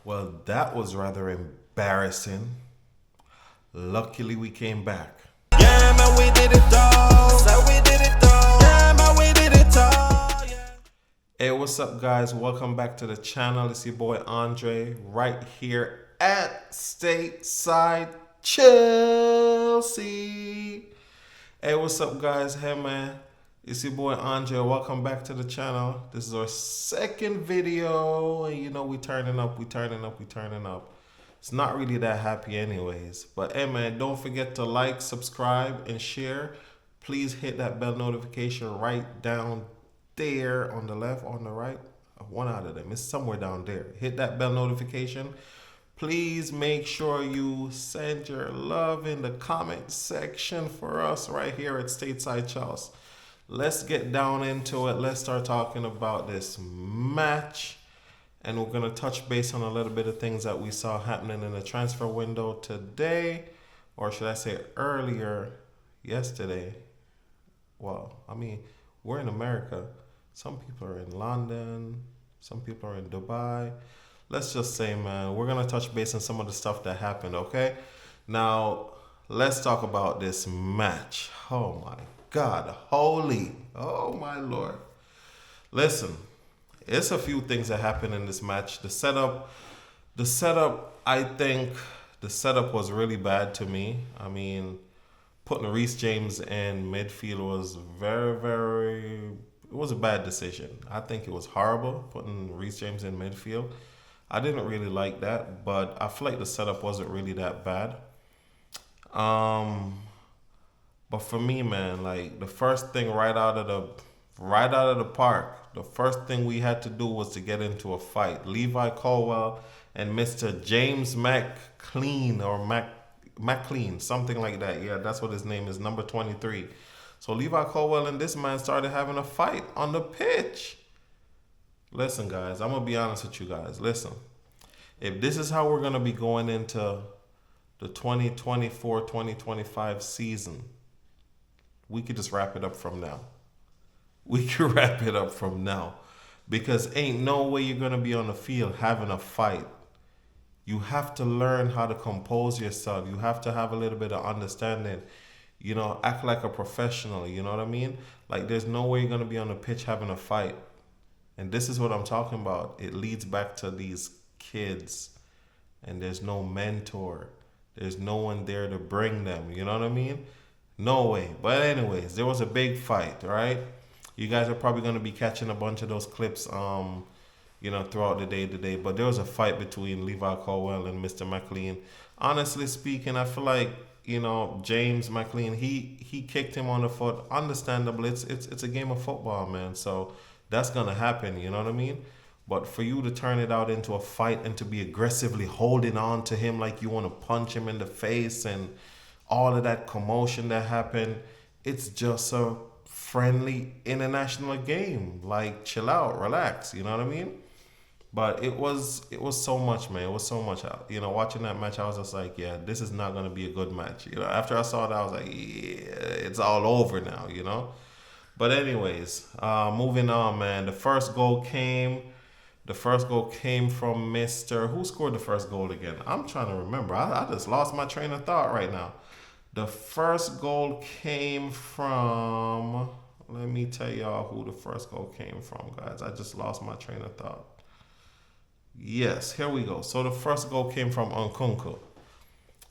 Well, that was rather embarrassing. Luckily, we came back. Yeah, man, we did it all. So we did it all. Yeah, man, we did it all. Yeah. Hey, what's up, guys? Welcome back to the channel. It's your boy Andre right here at Stateside Chelsea. Hey, what's up, guys? Hey, man. It's your boy Andre. Welcome back to the channel. This is our second video. And you know, we turning up. It's not really that happy anyways. But hey, man, don't forget to like, subscribe, and share. Please hit that bell notification right down there on the left, on the right. One out of them. It's somewhere down there. Hit that bell notification. Please make sure you send your love in the comment section for us right here at Stateside Chelsea. Let's get down into it. Let's start talking about this match. And we're going to touch base on a little bit of things that we saw happening in the transfer window today. Or should I say earlier, yesterday. Well, I mean, we're in America. Some people are in London. Some people are in Dubai. Let's just say, man, we're going to touch base on some of the stuff that happened, okay? Now, let's talk about this match. Oh, my God. Holy. Oh, my Lord. Listen, it's a few things that happened in this match. The setup, I think the setup was really bad to me. I mean, putting Reece James in midfield was it was a bad decision. I think it was horrible putting Reece James in midfield. I didn't really like that, but I feel like the setup wasn't really that bad. But for me, man, like the first thing right out of the park, the first thing we had to do was to get into a fight. Levi Colwell and Mr. James McLean, something like that. Yeah, that's what his name is, number 23. So Levi Colwell and this man started having a fight on the pitch. Listen, guys, I'm going to be honest with you guys. Listen, if this is how we're going to be going into the 2024-2025 season, we could just wrap it up from now. Because ain't no way you're going to be on the field having a fight. You have to learn how to compose yourself. You have to have a little bit of understanding. You know, act like a professional. You know what I mean? Like, there's no way you're going to be on the pitch having a fight. And this is what I'm talking about. It leads back to these kids. And there's no mentor. There's no one there to bring them. You know what I mean? No way. But anyways, there was a big fight, right? You guys are probably going to be catching a bunch of those clips, throughout the day today. But there was a fight between Levi Colwell and Mr. McLean. Honestly speaking, I feel like, James McLean, he kicked him on the foot. Understandable. It's a game of football, man. So that's going to happen. You know what I mean? But for you to turn it out into a fight and to be aggressively holding on to him like you want to punch him in the face and all of that commotion that happened, it's just a friendly international game. Like, chill out, relax. You know what I mean? But it was so much, man. It was so much. Watching that match, I was just like, yeah, this is not going to be a good match. After I saw that, I was like, yeah, it's all over now, But anyways, moving on, man. The first goal came from Mr. Who scored the first goal again? I'm trying to remember. I just lost my train of thought right now. The first goal came from... Let me tell y'all who the first goal came from, guys. I just lost my train of thought. Yes, here we go. So the first goal came from Nkunku.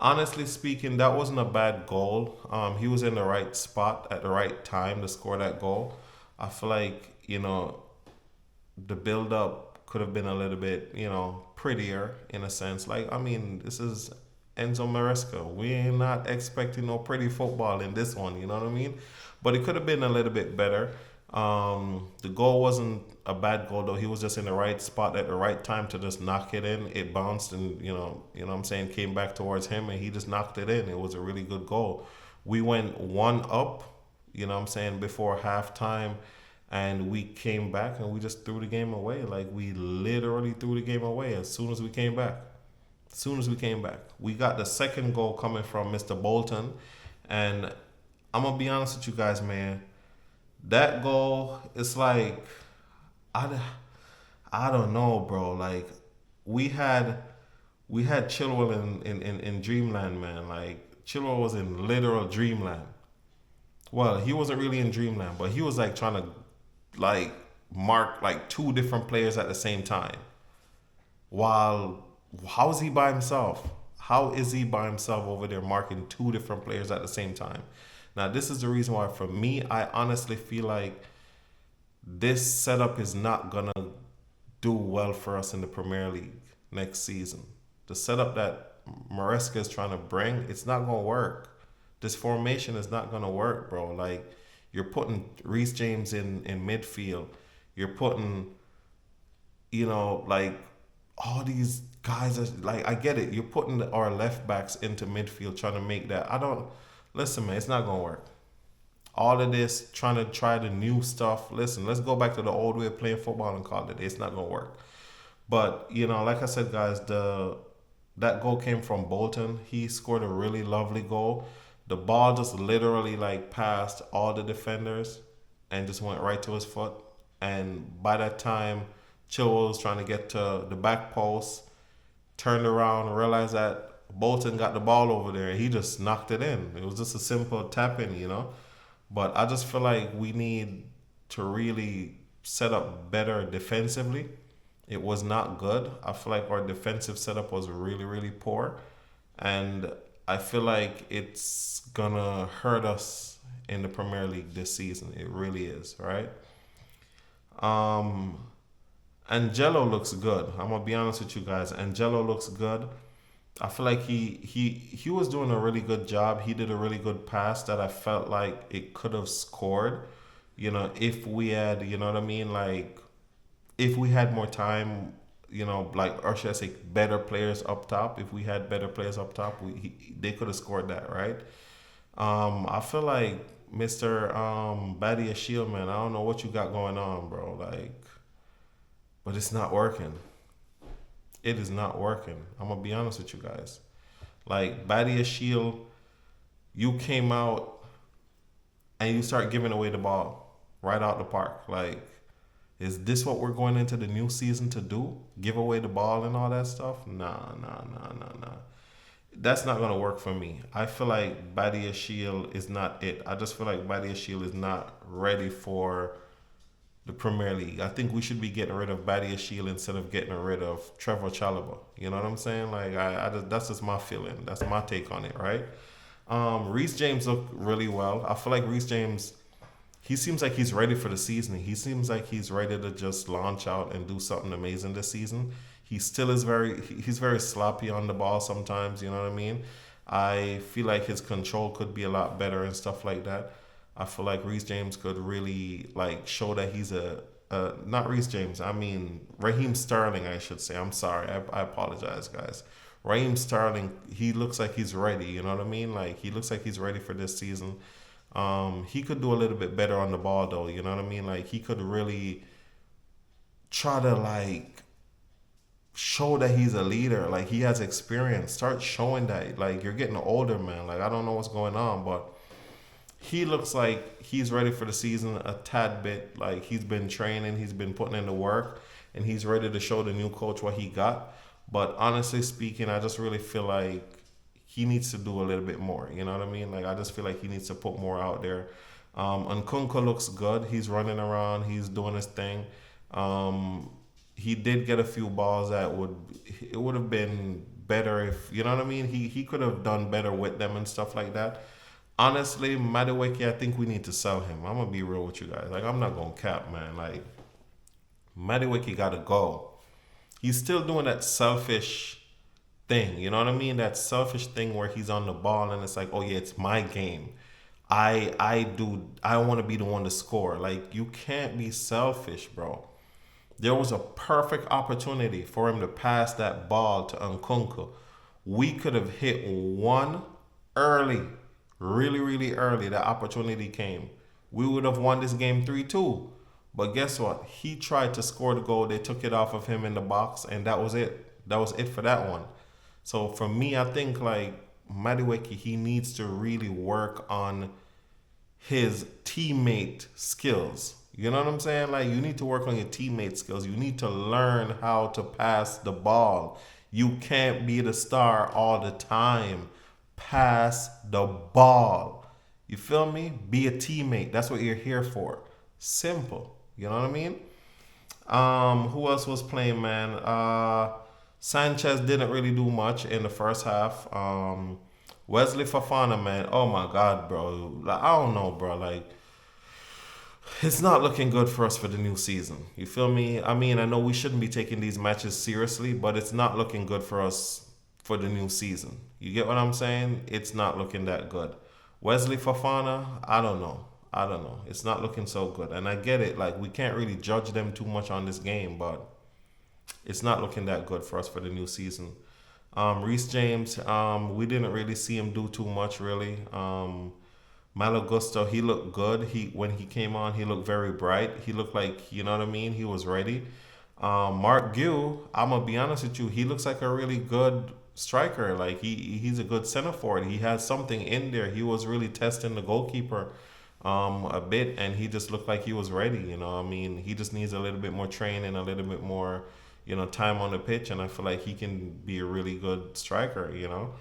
Honestly speaking, that wasn't a bad goal. He was in the right spot at the right time to score that goal. I feel like, the build-up could have been a little bit, prettier in a sense. Like, I mean, this is Enzo Maresca. We're not expecting no pretty football in this one, you know what I mean? But it could have been a little bit better. The goal wasn't a bad goal, though. He was just in the right spot at the right time to just knock it in. It bounced and, what I'm saying, came back towards him, and he just knocked it in. It was a really good goal. We went one up, before halftime, and we came back and we just threw the game away. Like, we literally threw the game away as soon as we came back. We got the second goal coming from Mr. Bolton, and I'm going to be honest with you guys, man. That goal, it's like, I don't know, bro. Like, we had we had Chilwell in Dreamland, man. Like Chilwell was in literal Dreamland. Well, he wasn't really in Dreamland, but he was like trying to like mark like two different players at the same time. While how is he by himself? How is he by himself over there marking two different players at the same time? Now, this is the reason why, for me, I honestly feel like this setup is not gonna do well for us in the Premier League next season. The setup that Maresca is trying to bring, it's not gonna work. This formation is not gonna work, bro. Like you're putting Reece James in midfield. You're putting, like all these guys are like, I get it. You're putting our left backs into midfield trying to make that. I don't listen, man. It's not gonna work. All of this trying to try the new stuff. Listen, let's go back to the old way of playing football and call it. It's not gonna work. But like I said, guys, the that goal came from Bolton. He scored a really lovely goal. The ball just literally like passed all the defenders and just went right to his foot. And by that time, Chilwell was trying to get to the back post, turned around, and realized that Bolton got the ball over there, and he just knocked it in. It was just a simple tap in. But I just feel like we need to really set up better defensively. It was not good. I feel like our defensive setup was really, really poor. And I feel like it's gonna hurt us in the Premier League this season. It really is, right? Um Angelo looks good. I'm gonna be honest with you guys. Angelo looks good. I feel like he was doing a really good job. He did a really good pass that I felt like it could have scored. If we had, you know what I mean, like if we had more time, like, or should I say, better players up top. If we had better players up top, they could have scored that, right? I feel like Mr. Badia Shield, man. I don't know what you got going on, bro. Like, but it's not working. It is not working. I'm gonna be honest with you guys. Like Badia Shield, you came out and you start giving away the ball right out the park. Like, is this what we're going into the new season to do? Give away the ball and all that stuff? Nah. That's not gonna work for me. I feel like Badia Shield is not it. I just feel like Badia Shield is not ready for the Premier League. I think we should be getting rid of Badia Shield instead of getting rid of Trevor Chalobah. You know what I'm saying? Like, that's just my feeling. That's my take on it, right? Reece James looked really well. I feel like Reece James, he seems like he's ready for the season. He seems like he's ready to just launch out and do something amazing this season. He still is he's very sloppy on the ball sometimes. You know what I mean? I feel like his control could be a lot better and stuff like that. I feel like Reece James could really like show that he's not Reece James. I mean Raheem Sterling, I should say. I'm sorry. I apologize, guys. Raheem Sterling, he looks like he's ready. You know what I mean? Like he looks like he's ready for this season. He could do a little bit better on the ball though. You know what I mean? Like he could really try to like show that he's a leader. Like he has experience. Start showing that. Like you're getting older, man. Like I don't know what's going on, but he looks like he's ready for the season a tad bit. Like he's been training, he's been putting in the work, and he's ready to show the new coach what he got. But honestly speaking, I just really feel like he needs to do a little bit more. You know what I mean? Like I just feel like he needs to put more out there. Nkunku looks good. He's running around. He's doing his thing. He did get a few balls that it would have been better if, you know what I mean? He could have done better with them and stuff like that. Honestly, Madueke, I think we need to sell him. I'm gonna be real with you guys. Like I'm not gonna cap, man. Like Madueke gotta go. He's still doing that selfish thing. You know what I mean? That selfish thing where he's on the ball and it's like, oh yeah, it's my game. I want to be the one to score. Like you can't be selfish, bro. There was a perfect opportunity for him to pass that ball to Nkunku. We could have hit one early, really, really early. That opportunity came. We would have won this game 3-2. But guess what? He tried to score the goal. They took it off of him in the box, and that was it. That was it for that one. So for me, I think like Madueke, he needs to really work on his teammate skills. You know what I'm saying? Like, you need to work on your teammate skills. You need to learn how to pass the ball. You can't be the star all the time. Pass the ball. You feel me? Be a teammate. That's what you're here for. Simple. You know what I mean? Who else was playing, man? Sanchez didn't really do much in the first half. Wesley Fofana, man. Oh my God, bro. Like, I don't know, bro. Like, it's not looking good for us for the new season. You feel me? I mean, I know we shouldn't be taking these matches seriously, but it's not looking good for us for the new season. You get what I'm saying? It's not looking that good. Wesley Fofana, I don't know. It's not looking so good. And I get it. Like, we can't really judge them too much on this game, but it's not looking that good for us for the new season. Reece James, we didn't really see him do too much, really. Malo Gusto, he looked good. When he came on, he looked very bright. He looked like, you know what I mean? He was ready. Mark Gill, I'm going to be honest with you, he looks like a really good striker. Like, he's a good center forward. He has something in there. He was really testing the goalkeeper a bit, and he just looked like he was ready. You know, I mean, he just needs a little bit more training, a little bit more, you know, time on the pitch, and I feel like he can be a really good striker. You know,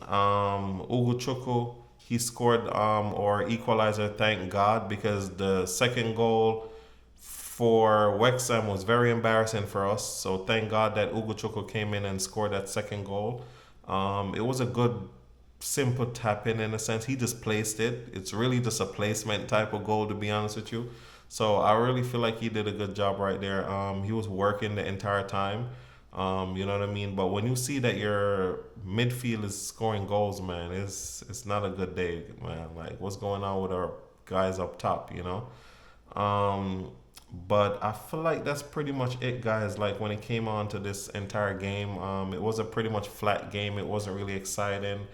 Ugochukwu, he scored or equalizer, thank God, because the second goal for Wexham was very embarrassing for us. So thank God that Ugochukwu came in and scored that second goal. It was a good, simple tap in a sense. He just placed it. It's really just a placement type of goal, to be honest with you. So I really feel like he did a good job right there. He was working the entire time. You know what I mean? But when you see that your midfield is scoring goals, man, it's not a good day, man. Like, what's going on with our guys up top, you know? But I feel like that's pretty much it, guys. Like, when it came on to this entire game, it was a pretty much flat game. It wasn't really exciting.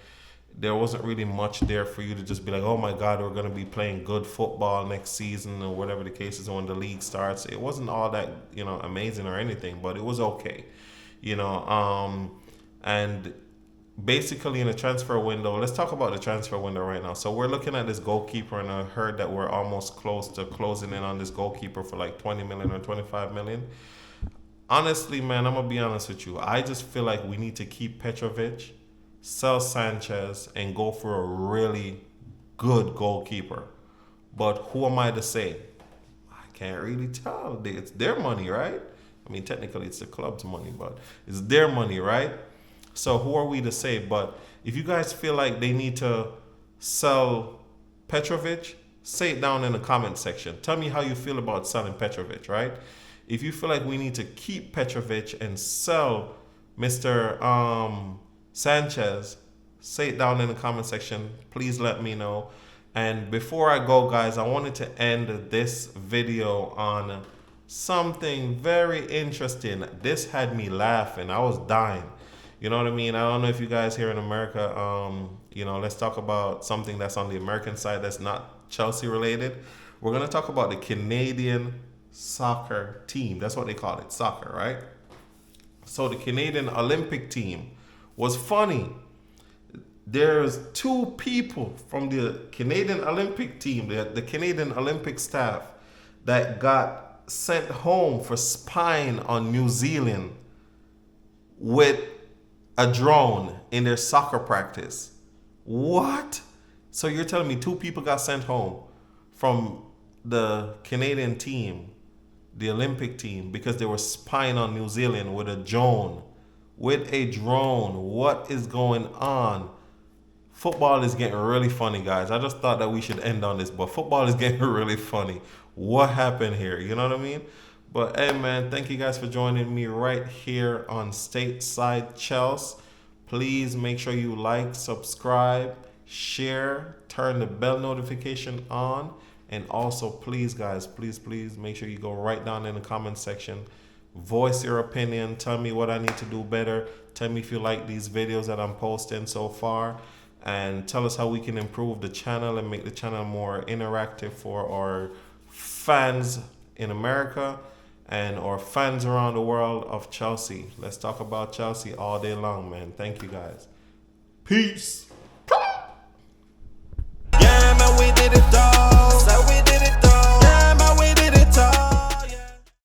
There wasn't really much there for you to just be like, oh my God, we're going to be playing good football next season, or whatever the case is when the league starts. It wasn't all that, you know, amazing or anything, but it was okay, you know. And basically in the transfer window, let's talk about the transfer window right now. So we're looking at this goalkeeper, and I heard that we're almost close to closing in on this goalkeeper for like 20 million or 25 million. Honestly, man, I'm going to be honest with you. I just feel like we need to keep Petrovic, sell Sanchez, and go for a really good goalkeeper. But who am I to say? I can't really tell. It's their money, right? I mean, technically it's the club's money, but it's their money, right? So who are we to say? But if you guys feel like they need to sell Petrovic, say it down in the comment section. Tell me how you feel about selling Petrovic, right? If you feel like we need to keep Petrovic and sell Mr. Sanchez, say it down in the comment section. Please let me know. And before I go, guys, I wanted to end this video on something very interesting. This had me laughing. I was dying. You know what I mean? I don't know if you guys here in America, you know, let's talk about something that's on the American side that's not Chelsea related. We're going to talk about the Canadian soccer team. That's what they call it, soccer, right? So the Canadian Olympic team was funny. There's two people from the Canadian Olympic team, the Canadian Olympic staff, that got sent home for spying on New Zealand with a drone in their soccer practice. What? So you're telling me two people got sent home from the Canadian team, the Olympic team, because they were spying on New Zealand with a drone? With a drone. What is going on? Football is getting really funny, guys. I just thought that we should end on this, but football is getting really funny. What happened here? You know what I mean? But hey, man, thank you guys for joining me right here on Stateside Chelsea. Please make sure you like, subscribe, share, turn the bell notification on. And also, please, guys, please make sure you go right down in the comment section. Voice your opinion. Tell me what I need to do better. Tell me if you like these videos that I'm posting so far. And tell us how we can improve the channel and make the channel more interactive for our fans in America and our fans around the world of Chelsea. Let's talk about Chelsea all day long, man. Thank you, guys. Peace. Yeah, man, we did it, dog.